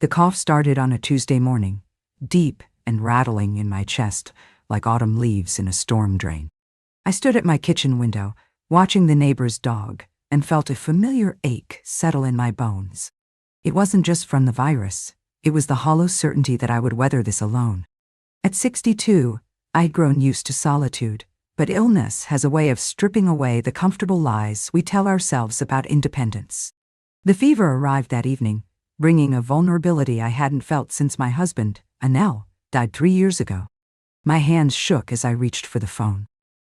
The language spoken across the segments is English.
The cough started on a Tuesday morning, deep and rattling in my chest like autumn leaves in a storm drain. I stood at my kitchen window, watching the neighbor's dog, and felt a familiar ache settle in my bones. It wasn't just from the virus. It was the hollow certainty that I would weather this alone. At 62, I had grown used to solitude, but illness has a way of stripping away the comfortable lies we tell ourselves about independence. The fever arrived that evening, bringing a vulnerability I hadn't felt since my husband, Anel, died 3 years ago. My hands shook as I reached for the phone.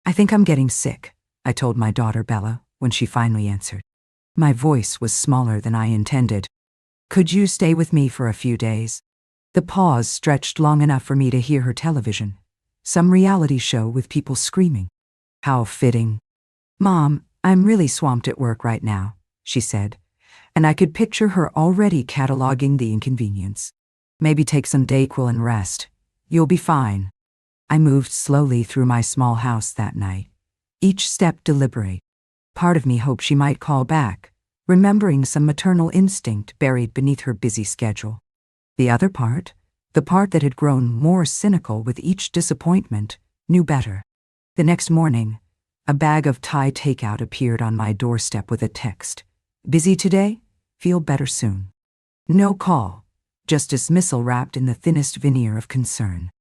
"I think I'm getting sick," I told my daughter Bella when she finally answered. My voice was smaller than I intended. "Could you stay with me for a few days?" The pause stretched long enough for me to hear her television. Some reality show with people screaming. How fitting. "Mom, I'm really swamped at work right now," she said, and I could picture her already cataloging the inconvenience. "Maybe take some Dayquil and rest. You'll be fine." I moved slowly through my small house that night, each step deliberate. Part of me hoped she might call back, remembering some maternal instinct buried beneath her busy schedule. The other part, the part that had grown more cynical with each disappointment, knew better. The next morning, a bag of Thai takeout appeared on my doorstep with a text. "Busy today? Feel better soon." No call, just dismissal wrapped in the thinnest veneer of concern.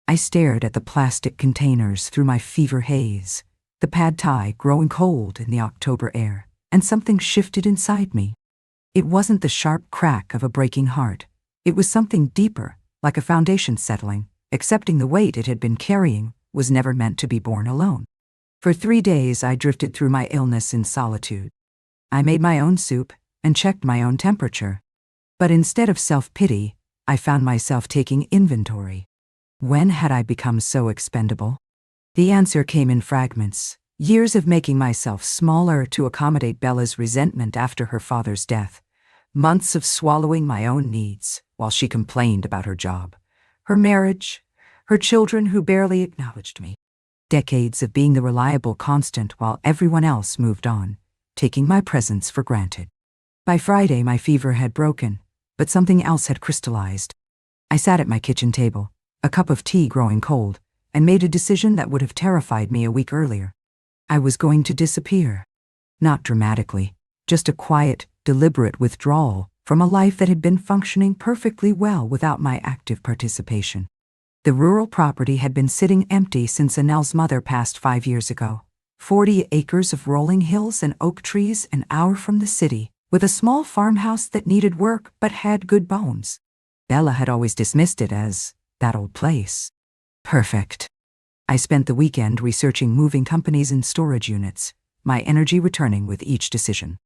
I stared at the plastic containers through my fever haze, the pad thai growing cold in the October air, and something shifted inside me. It wasn't the sharp crack of a breaking heart. It was something deeper, like a foundation settling, accepting the weight it had been carrying was never meant to be borne alone. For 3 days I drifted through my illness in solitude. I made my own soup and checked my own temperature. But instead of self-pity, I found myself taking inventory. When had I become so expendable? The answer came in fragments. Years of making myself smaller to accommodate Bella's resentment after her father's death. Months of swallowing my own needs while she complained about her job, her marriage, her children who barely acknowledged me. Decades of being the reliable constant while everyone else moved on, taking my presence for granted. By Friday, my fever had broken, but something else had crystallized. I sat at my kitchen table, a cup of tea growing cold, and made a decision that would have terrified me a week earlier. I was going to disappear. Not dramatically, just a quiet, deliberate withdrawal from a life that had been functioning perfectly well without my active participation. The rural property had been sitting empty since Anel's mother passed 5 years ago. 40 acres of rolling hills and oak trees an hour from the city, with a small farmhouse that needed work but had good bones. Bella had always dismissed it as that old place. Perfect. I spent the weekend researching moving companies and storage units, my energy returning with each decision.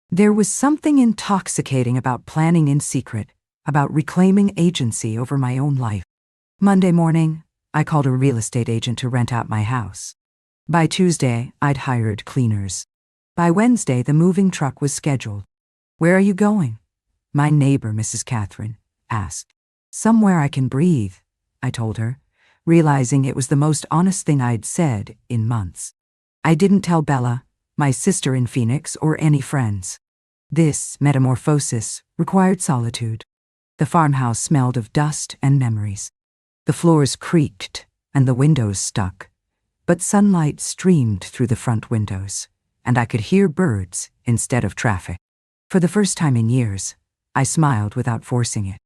There was something intoxicating about planning in secret, about reclaiming agency over my own life. Monday morning, I called a real estate agent to rent out my house. By Tuesday, I'd hired cleaners. By Wednesday, the moving truck was scheduled. "Where are you going?" my neighbor, Mrs. Catherine, asked. "Somewhere I can breathe," I told her, realizing it was the most honest thing I'd said in months. I didn't tell Bella, my sister in Phoenix, or any friends. This metamorphosis required solitude. The farmhouse smelled of dust and memories. The floors creaked and the windows stuck, but sunlight streamed through the front windows, and I could hear birds instead of traffic. For the first time in years, I smiled without forcing it.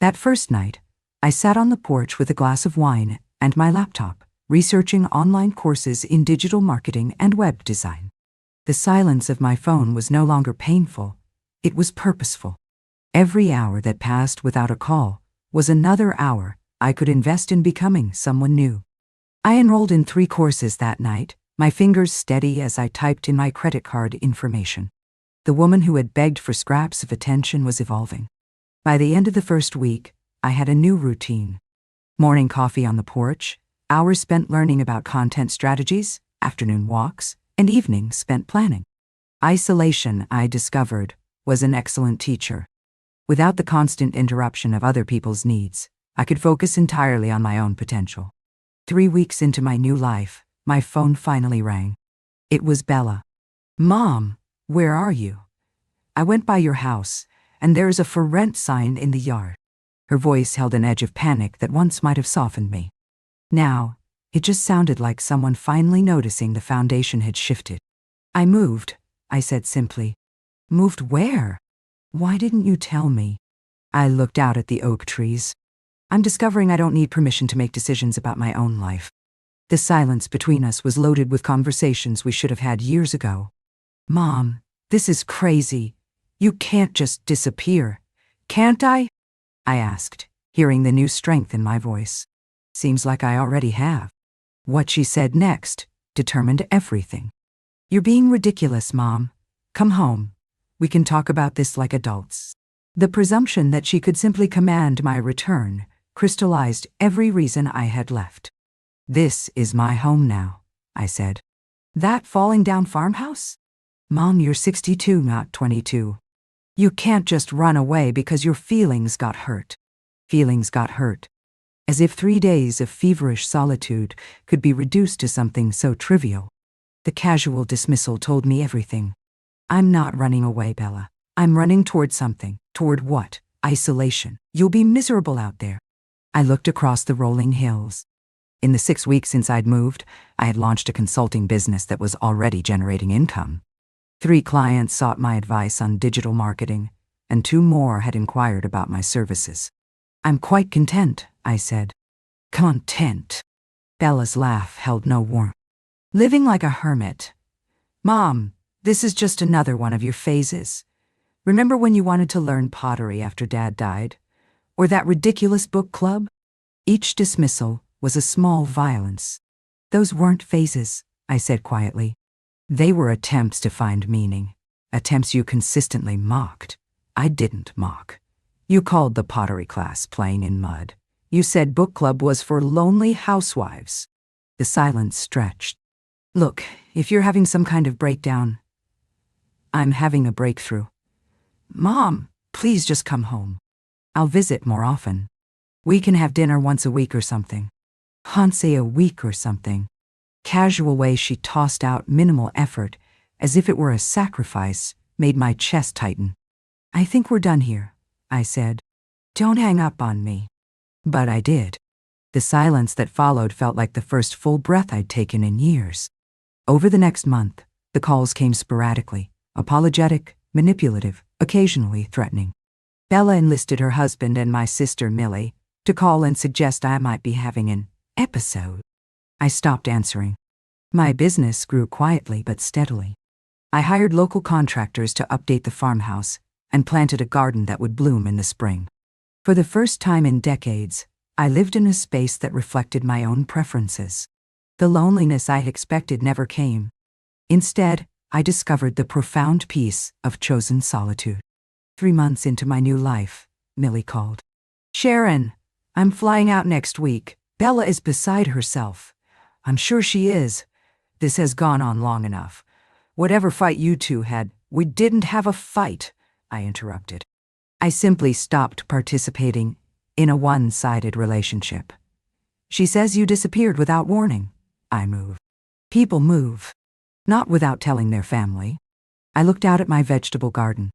That first night, I sat on the porch with a glass of wine and my laptop, researching online courses in digital marketing and web design. The silence of my phone was no longer painful, it was purposeful. Every hour that passed without a call was another hour I could invest in becoming someone new. I enrolled in 3 courses that night, my fingers steady as I typed in my credit card information. The woman who had begged for scraps of attention was evolving. By the end of the first week, I had a new routine. Morning coffee on the porch, hours spent learning about content strategies, afternoon walks, and evenings spent planning. Isolation, I discovered, was an excellent teacher. Without the constant interruption of other people's needs, I could focus entirely on my own potential. 3 weeks into my new life, my phone finally rang. It was Bella. "Mom, where are you? I went by your house, and there's a for rent sign in the yard." Her voice held an edge of panic that once might have softened me. Now, it just sounded like someone finally noticing the foundation had shifted. "I moved," I said simply. "Moved where? Why didn't you tell me?" I looked out at the oak trees. I'm discovering I don't need permission to make decisions about my own life. The silence between us was loaded with conversations we should have had years ago. "Mom, this is crazy. You can't just disappear. Can't I?" I asked, hearing the new strength in my voice. Seems like I already have. What she said next determined everything. "You're being ridiculous, Mom. Come home. We can talk about this like adults." The presumption that she could simply command my return crystallized every reason I had left. "This is my home now," I said. "That falling down farmhouse? Mom, you're 62, not 22. You can't just run away because your feelings got hurt." Feelings got hurt. As if 3 days of feverish solitude could be reduced to something so trivial. The casual dismissal told me everything. "I'm not running away, Bella. I'm running toward something." "Toward what?" "Isolation. You'll be miserable out there." I looked across the rolling hills. In the 6 weeks since I'd moved, I had launched a consulting business that was already generating income. 3 clients sought my advice on digital marketing, and 2 more had inquired about my services. "I'm quite content," I said. "Content?" Bella's laugh held no warmth. "Living like a hermit. Mom, this is just another one of your phases. Remember when you wanted to learn pottery after Dad died? Or that ridiculous book club?" Each dismissal was a small violence. "Those weren't phases," I said quietly. "They were attempts to find meaning. Attempts you consistently mocked." "I didn't mock. You called the pottery class playing in mud. You said book club was for lonely housewives." The silence stretched. "Look, if you're having some kind of breakdown, I'm having a breakthrough. Mom, please just come home. I'll visit more often. We can have dinner once a week or something." "Once a week or something." Casual way she tossed out minimal effort, as if it were a sacrifice, made my chest tighten. "I think we're done here," I said. "Don't hang up on me." But I did. The silence that followed felt like the first full breath I'd taken in years. Over the next month, the calls came sporadically, apologetic, manipulative, occasionally threatening. Bella enlisted her husband and my sister Millie to call and suggest I might be having an episode. I stopped answering. My business grew quietly but steadily. I hired local contractors to update the farmhouse and planted a garden that would bloom in the spring. For the first time in decades, I lived in a space that reflected my own preferences. The loneliness I had expected never came. Instead, I discovered the profound peace of chosen solitude. 3 months into my new life, Millie called. "Sharon, I'm flying out next week. Bella is beside herself." "I'm sure she is. This has gone on long enough. Whatever fight you two had, we didn't have a fight," I interrupted. I simply stopped participating in a one-sided relationship. "She says you disappeared without warning." I moved. People move. Not without telling their family. I looked out at my vegetable garden.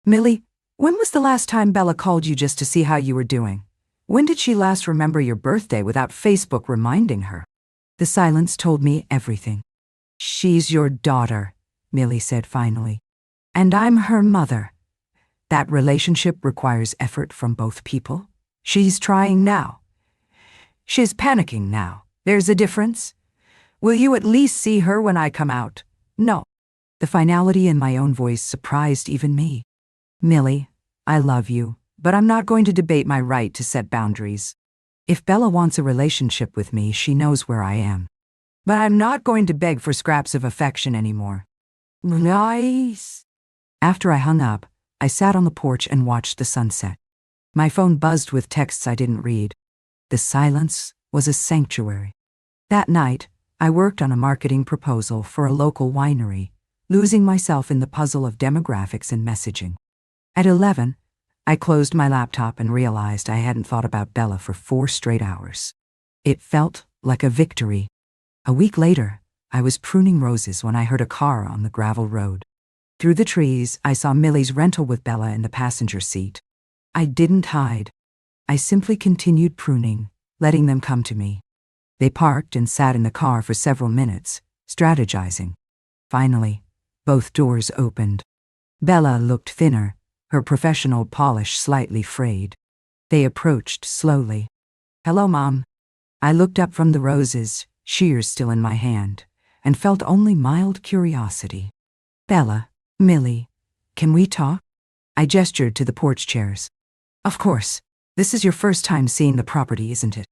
"Millie, when was the last time Bella called you just to see how you were doing? When did she last remember your birthday without Facebook reminding her?" The silence told me everything. "She's your daughter," Millie said finally. "And I'm her mother. That relationship requires effort from both people. She's trying now. She's panicking now. There's a difference. Will you at least see her when I come out?" "No." The finality in my own voice surprised even me. "Millie, I love you, but I'm not going to debate my right to set boundaries. If Bella wants a relationship with me, she knows where I am. But I'm not going to beg for scraps of affection anymore." "Nice." After I hung up, I sat on the porch and watched the sunset. My phone buzzed with texts I didn't read. The silence was a sanctuary. That night, I worked on a marketing proposal for a local winery, losing myself in the puzzle of demographics and messaging. At 11, I closed my laptop and realized I hadn't thought about Bella for 4 straight hours. It felt like a victory. A week later, I was pruning roses when I heard a car on the gravel road. Through the trees, I saw Millie's rental with Bella in the passenger seat. I didn't hide. I simply continued pruning, letting them come to me. They parked and sat in the car for several minutes, strategizing. Finally, both doors opened. Bella looked thinner, her professional polish slightly frayed. They approached slowly. "Hello, Mom." I looked up from the roses, shears still in my hand, and felt only mild curiosity. "Bella, Millie, can we talk?" I gestured to the porch chairs. "Of course. This is your first time seeing the property, isn't it?"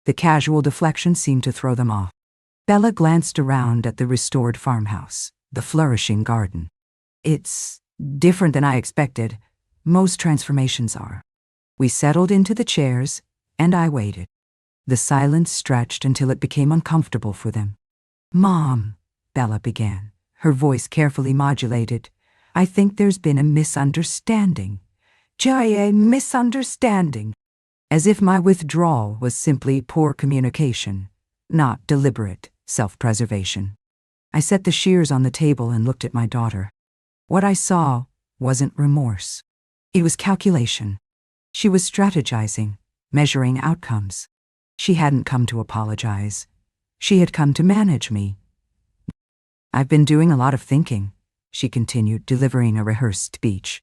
The casual deflection seemed to throw them off. Bella glanced around at the restored farmhouse, the flourishing garden. "It's different than I expected. Most transformations are." We settled into the chairs, and I waited. The silence stretched until it became uncomfortable for them. "Mom," Bella began, her voice carefully modulated, "I think there's been a misunderstanding. A misunderstanding." As if my withdrawal was simply poor communication, not deliberate self-preservation. I set the shears on the table and looked at my daughter. What I saw wasn't remorse. It was calculation. She was strategizing, measuring outcomes. She hadn't come to apologize. She had come to manage me. "I've been doing a lot of thinking," she continued, delivering a rehearsed speech.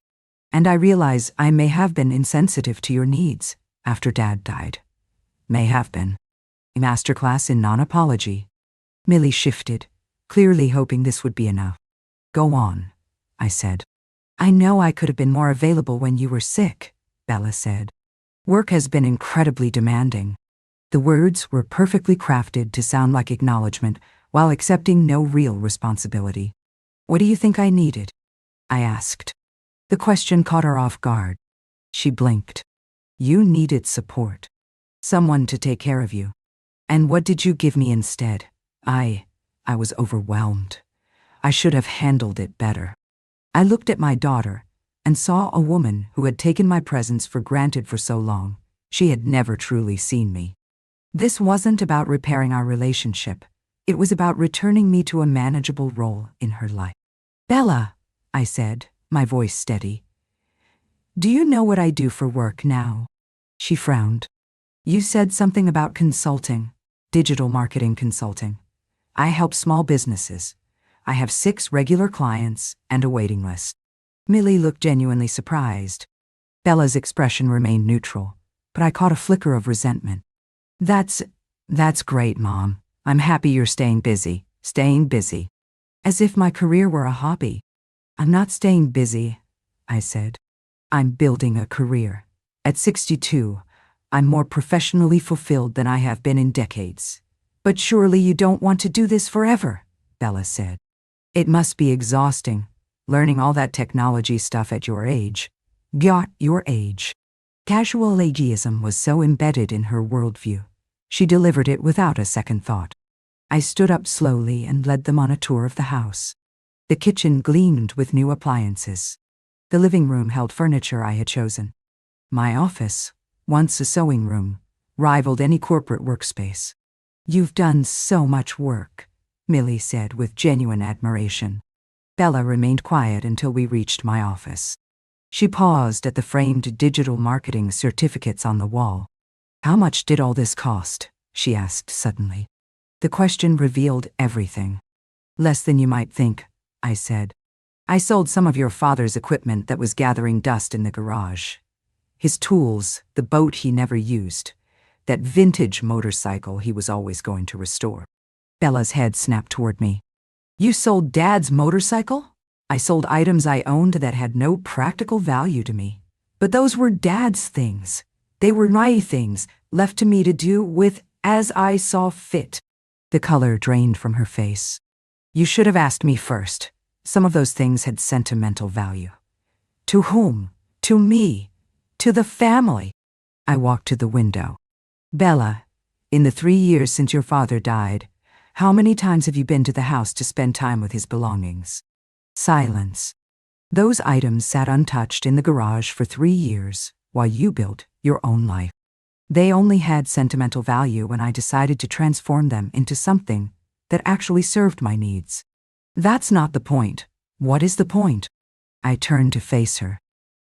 "And I realize I may have been insensitive to your needs after Dad died. May have been." A masterclass in non-apology. Millie shifted, clearly hoping this would be enough. "Go on," I said. "I know I could have been more available when you were sick," Bella said. "Work has been incredibly demanding." The words were perfectly crafted to sound like acknowledgement while accepting no real responsibility. "What do you think I needed?" I asked. The question caught her off guard. She blinked. "You needed support. Someone to take care of you. And what did you give me instead?" I was overwhelmed. I should have handled it better. I looked at my daughter and saw a woman who had taken my presence for granted for so long. She had never truly seen me. This wasn't about repairing our relationship. It was about returning me to a manageable role in her life. "Bella," I said, my voice steady, "do you know what I do for work now?" She frowned. "You said something about consulting, digital marketing consulting. I help small businesses. I have 6 regular clients and a waiting list." Millie looked genuinely surprised. Bella's expression remained neutral, but I caught a flicker of resentment. That's great, Mom. I'm happy you're staying busy. As if my career were a hobby. "I'm not staying busy," I said. "I'm building a career. At 62, I'm more professionally fulfilled than I have been in decades." "But surely you don't want to do this forever," Bella said. "It must be exhausting, learning all that technology stuff at your age." Got your age. Casual ageism was so embedded in her worldview. She delivered it without a second thought. I stood up slowly and led them on a tour of the house. The kitchen gleamed with new appliances. The living room held furniture I had chosen. My office, once a sewing room, rivaled any corporate workspace. "You've done so much work," Millie said with genuine admiration. Bella remained quiet until we reached my office. She paused at the framed digital marketing certificates on the wall. "How much did all this cost?" she asked suddenly. The question revealed everything. "Less than you might think," I said. "I sold some of your father's equipment that was gathering dust in the garage. His tools, the boat he never used, that vintage motorcycle he was always going to restore." Bella's head snapped toward me. "You sold Dad's motorcycle?" "I sold items I owned that had no practical value to me. But those were Dad's things. They were my things, left to me to do with as I saw fit." The color drained from her face. "You should have asked me first. Some of those things had sentimental value." "To whom? To me? To the family?" I walked to the window. "Bella, in the 3 years since your father died, how many times have you been to the house to spend time with his belongings?" Silence. "Those items sat untouched in the garage for 3 years while you built your own life. They only had sentimental value when I decided to transform them into something that actually served my needs." "That's not the point. What is the point? I turned to face her.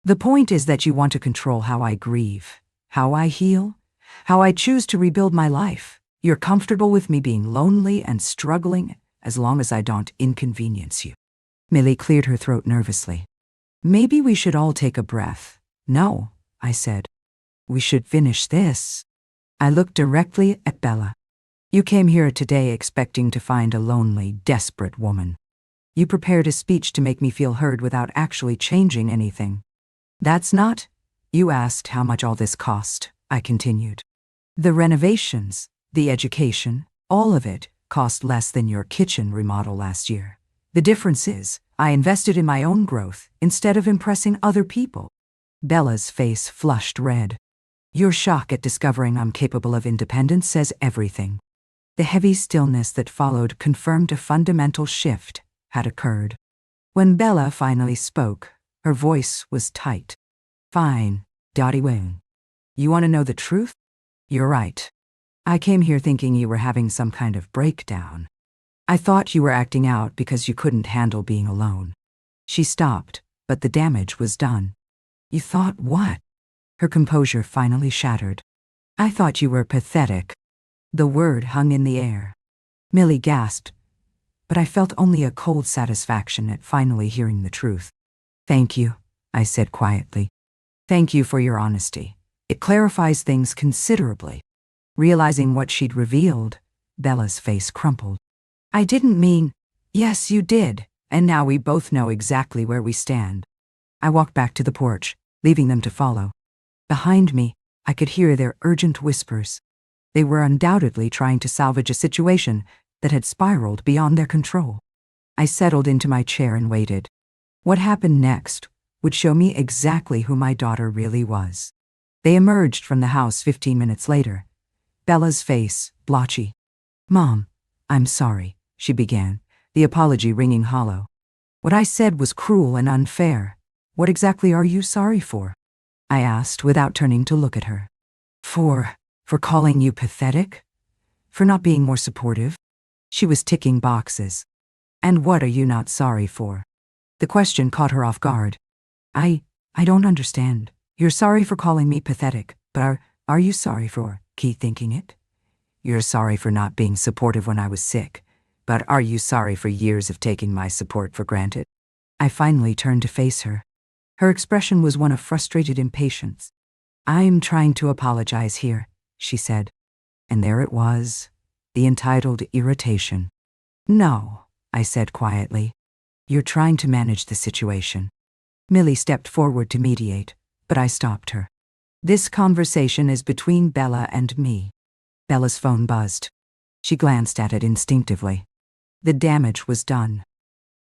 The point is that you want to control how I grieve, how I heal, how I choose to rebuild my life. You're comfortable with me being lonely and struggling as long as I don't inconvenience you. Millie cleared her throat nervously. Maybe we should all take a breath. No, I said. We should finish this. I looked directly at Bella. You came here today expecting to find a lonely, desperate woman. You prepared a speech to make me feel heard without actually changing anything. That's not. You asked how much all this cost, I continued. The renovations, the education, all of it cost less than your kitchen remodel last year. The difference is, I invested in my own growth instead of impressing other people. Bella's face flushed red. Your shock at discovering I'm capable of independence says everything. The heavy stillness that followed confirmed a fundamental shift had occurred. When Bella finally spoke, her voice was tight. Fine, Dottie Wing. You want to know the truth? You're right. I came here thinking you were having some kind of breakdown. I thought you were acting out because you couldn't handle being alone. She stopped, but the damage was done. You thought what? Her composure finally shattered. I thought you were pathetic. The word hung in the air. Millie gasped, but I felt only a cold satisfaction at finally hearing the truth. Thank you, I said quietly. Thank you for your honesty. It clarifies things considerably. Realizing what she'd revealed, Bella's face crumpled. I didn't mean, yes, you did, and now we both know exactly where we stand. I walked back to the porch, leaving them to follow. Behind me, I could hear their urgent whispers. They were undoubtedly trying to salvage a situation that had spiraled beyond their control. I settled into my chair and waited. What happened next would show me exactly who my daughter really was. They emerged from the house 15 minutes later. Bella's face blotchy. Mom, I'm sorry, she began, the apology ringing hollow. What I said was cruel and unfair. What exactly are you sorry for? I asked without turning to look at her. For calling you pathetic? For not being more supportive? She was ticking boxes. And what are you not sorry for? The question caught her off guard. I don't understand. You're sorry for calling me pathetic, but are you sorry for keep thinking it? You're sorry for not being supportive when I was sick, but are you sorry for years of taking my support for granted? I finally turned to face her. Her expression was one of frustrated impatience. I'm trying to apologize here, she said. And there it was, the entitled irritation. No, I said quietly. You're trying to manage the situation. Millie stepped forward to mediate, but I stopped her. This conversation is between Bella and me. Bella's phone buzzed. She glanced at it instinctively. The damage was done.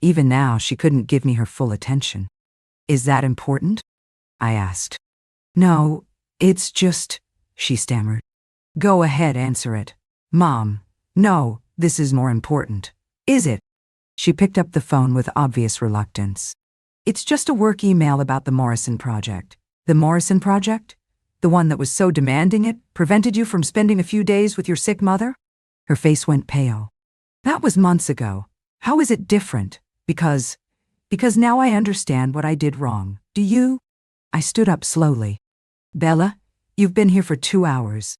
Even now, she couldn't give me her full attention. Is that important? I asked. No, it's just, she stammered. Go ahead, answer it. Mom, no, this is more important. Is it? She picked up the phone with obvious reluctance. It's just a work email about the Morrison project. The Morrison project? The one that was so demanding it prevented you from spending a few days with your sick mother? Her face went pale. That was months ago. How is it different? Because now I understand what I did wrong. Do you? I stood up slowly. Bella, you've been here for 2 hours.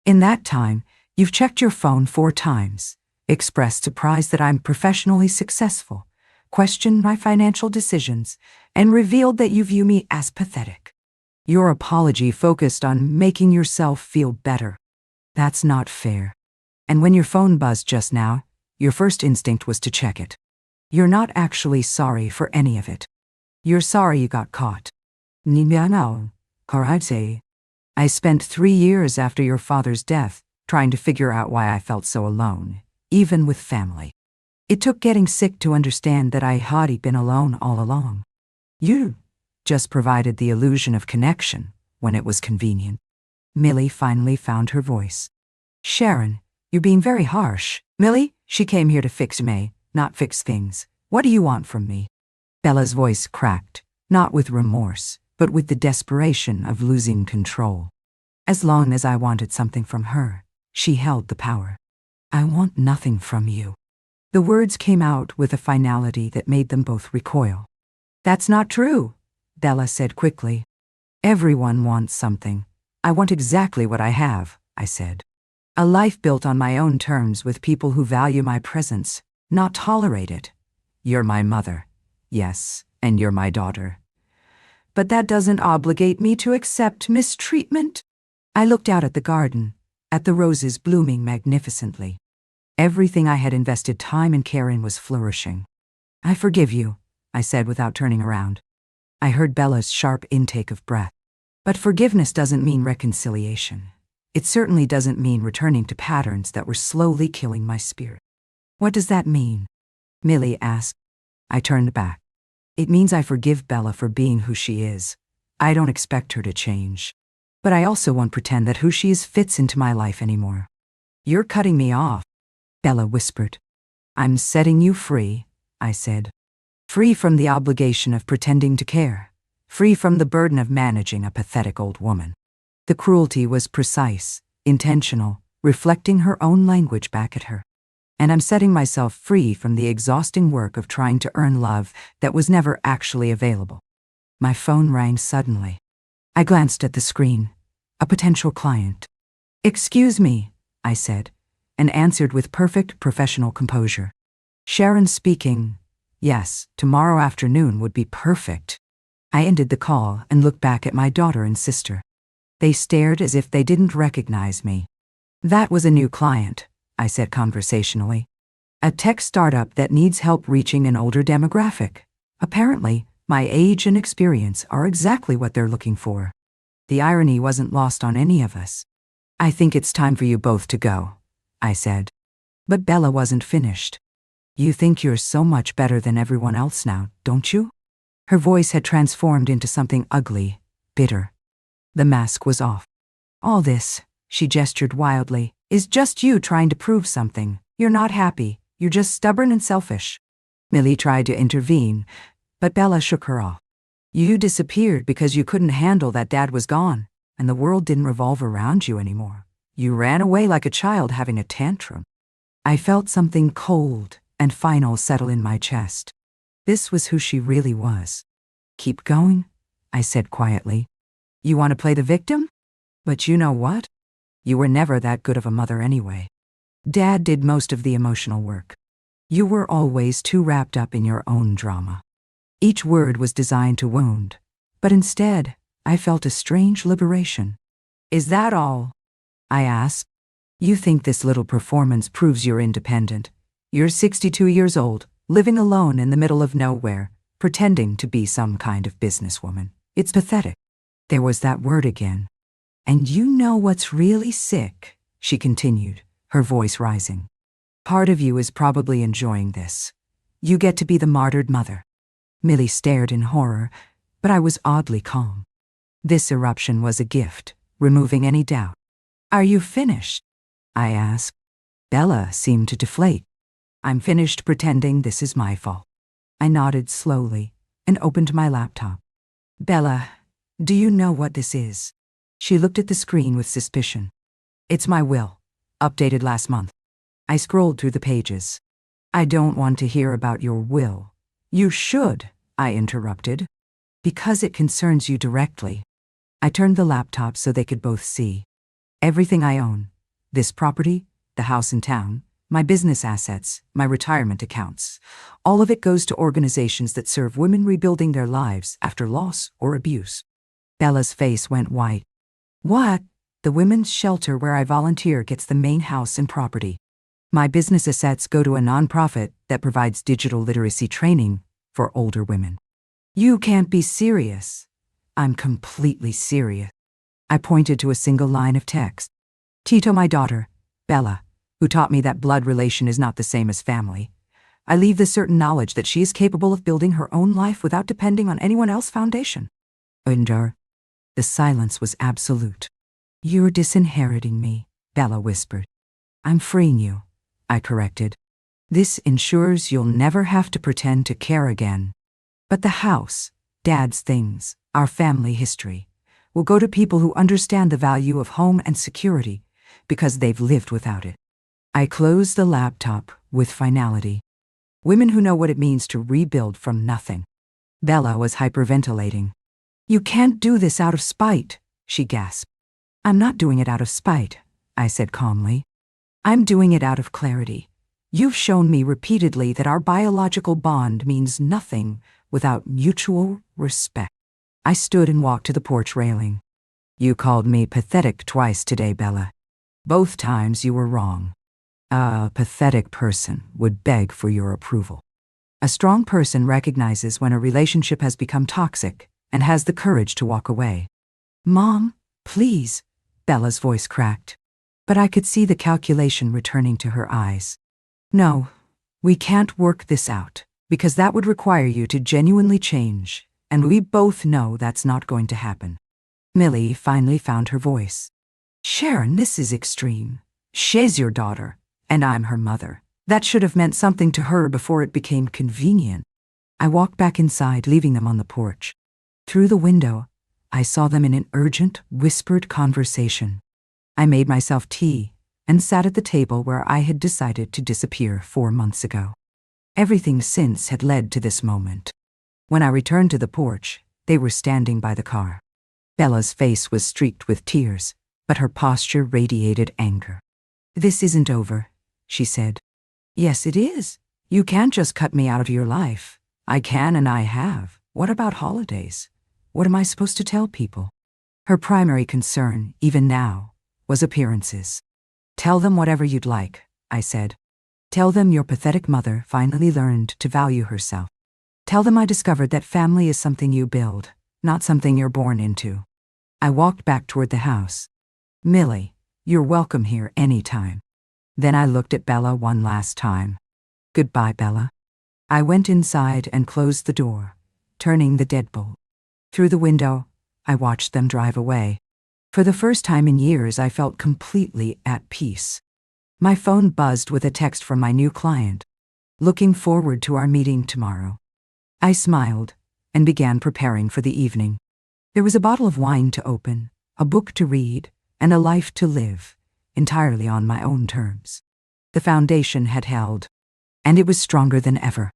In that time, you've checked your phone 4 times, expressed surprise that I'm professionally successful, questioned my financial decisions, and revealed that you view me as pathetic. Your apology focused on making yourself feel better. That's not fair. And when your phone buzzed just now, your first instinct was to check it. You're not actually sorry for any of it. You're sorry you got caught. I spent 3 years after your father's death trying to figure out why I felt so alone, even with family. It took getting sick to understand that I had been alone all along. You just provided the illusion of connection when it was convenient. Millie finally found her voice. Sharon, you're being very harsh. Millie, she came here to fix me, not fix things. What do you want from me? Bella's voice cracked, not with remorse, but with the desperation of losing control. As long as I wanted something from her, she held the power. I want nothing from you. The words came out with a finality that made them both recoil. That's not true, Bella said quickly. Everyone wants something. I want exactly what I have, I said. A life built on my own terms with people who value my presence, not tolerate it. You're my mother. Yes, and you're my daughter. But that doesn't obligate me to accept mistreatment. I looked out at the garden, at the roses blooming magnificently. Everything I had invested time and care in was flourishing. I forgive you, I said without turning around. I heard Bella's sharp intake of breath. But forgiveness doesn't mean reconciliation. It certainly doesn't mean returning to patterns that were slowly killing my spirit. What does that mean? Millie asked. I turned back. It means I forgive Bella for being who she is. I don't expect her to change. But I also won't pretend that who she is fits into my life anymore. You're cutting me off, Bella whispered. I'm setting you free, I said. Free from the obligation of pretending to care. Free from the burden of managing a pathetic old woman. The cruelty was precise, intentional, reflecting her own language back at her. And I'm setting myself free from the exhausting work of trying to earn love that was never actually available. My phone rang suddenly. I glanced at the screen. A potential client. Excuse me, I said, and answered with perfect professional composure. Sharon speaking. Yes, tomorrow afternoon would be perfect. I ended the call and looked back at my daughter and sister. They stared as if they didn't recognize me. That was a new client, I said conversationally. A tech startup that needs help reaching an older demographic. Apparently, my age and experience are exactly what they're looking for. The irony wasn't lost on any of us. I think it's time for you both to go, I said. But Bella wasn't finished. You think you're so much better than everyone else now, don't you? Her voice had transformed into something ugly, bitter. The mask was off. All this, she gestured wildly, is just you trying to prove something. You're not happy. You're just stubborn and selfish. Millie tried to intervene, but Bella shook her off. You disappeared because you couldn't handle that Dad was gone, and the world didn't revolve around you anymore. You ran away like a child having a tantrum. I felt something cold and final settle in my chest. This was who she really was. Keep going, I said quietly. You want to play the victim? But you know what? You were never that good of a mother anyway. Dad did most of the emotional work. You were always too wrapped up in your own drama. Each word was designed to wound, but instead, I felt a strange liberation. Is that all? I asked. You think this little performance proves you're independent. You're 62 years old, living alone in the middle of nowhere, pretending to be some kind of businesswoman. It's pathetic. There was that word again. And you know what's really sick, she continued, her voice rising. Part of you is probably enjoying this. You get to be the martyred mother. Millie stared in horror, but I was oddly calm. This eruption was a gift, removing any doubt. Are you finished? I asked. Bella seemed to deflate. I'm finished pretending this is my fault. I nodded slowly and opened my laptop. Bella, do you know what this is? She looked at the screen with suspicion. It's my will, updated last month. I scrolled through the pages. I don't want to hear about your will. You should, I interrupted, because it concerns you directly. I turned the laptop so they could both see. Everything I own, this property, the house in town, my business assets, my retirement accounts, all of it goes to organizations that serve women rebuilding their lives after loss or abuse. Bella's face went white. What? The women's shelter where I volunteer gets the main house and property. My business assets go to a nonprofit that provides digital literacy training for older women. You can't be serious. I'm completely serious. I pointed to a single line of text. Tito, my daughter, Bella, who taught me that blood relation is not the same as family. I leave the certain knowledge that she is capable of building her own life without depending on anyone else's foundation. Under. The silence was absolute. You're disinheriting me, Bella whispered. I'm freeing you, I corrected. This ensures you'll never have to pretend to care again. But the house, Dad's things, our family history, will go to people who understand the value of home and security because they've lived without it. I closed the laptop, with finality. Women who know what it means to rebuild from nothing. Bella was hyperventilating. "You can't do this out of spite," she gasped. "I'm not doing it out of spite," I said calmly. "I'm doing it out of clarity. You've shown me repeatedly that our biological bond means nothing without mutual respect." I stood and walked to the porch railing. "You called me pathetic twice today, Bella. Both times you were wrong. A pathetic person would beg for your approval. A strong person recognizes when a relationship has become toxic and has the courage to walk away." "Mom, please," Bella's voice cracked, but I could see the calculation returning to her eyes. "No, we can't work this out, because that would require you to genuinely change, and we both know that's not going to happen." Millie finally found her voice. "Sharon, this is extreme. She's your daughter, and I'm her mother. That should have meant something to her before it became convenient." I walked back inside, leaving them on the porch. Through the window, I saw them in an urgent, whispered conversation. I made myself tea and sat at the table where I had decided to disappear 4 months ago. Everything since had led to this moment. When I returned to the porch, they were standing by the car. Bella's face was streaked with tears, but her posture radiated anger. "This isn't over," she said. "Yes, it is. You can't just cut me out of your life. I can and I have. What about holidays? What am I supposed to tell people?" Her primary concern, even now, was appearances. "Tell them whatever you'd like," I said. "Tell them your pathetic mother finally learned to value herself. Tell them I discovered that family is something you build, not something you're born into." I walked back toward the house. "Millie, you're welcome here anytime." Then I looked at Bella one last time. "Goodbye, Bella." I went inside and closed the door, turning the deadbolt. Through the window, I watched them drive away. For the first time in years, I felt completely at peace. My phone buzzed with a text from my new client. "Looking forward to our meeting tomorrow." I smiled and began preparing for the evening. There was a bottle of wine to open, a book to read, and a life to live, entirely on my own terms. The foundation had held, and it was stronger than ever.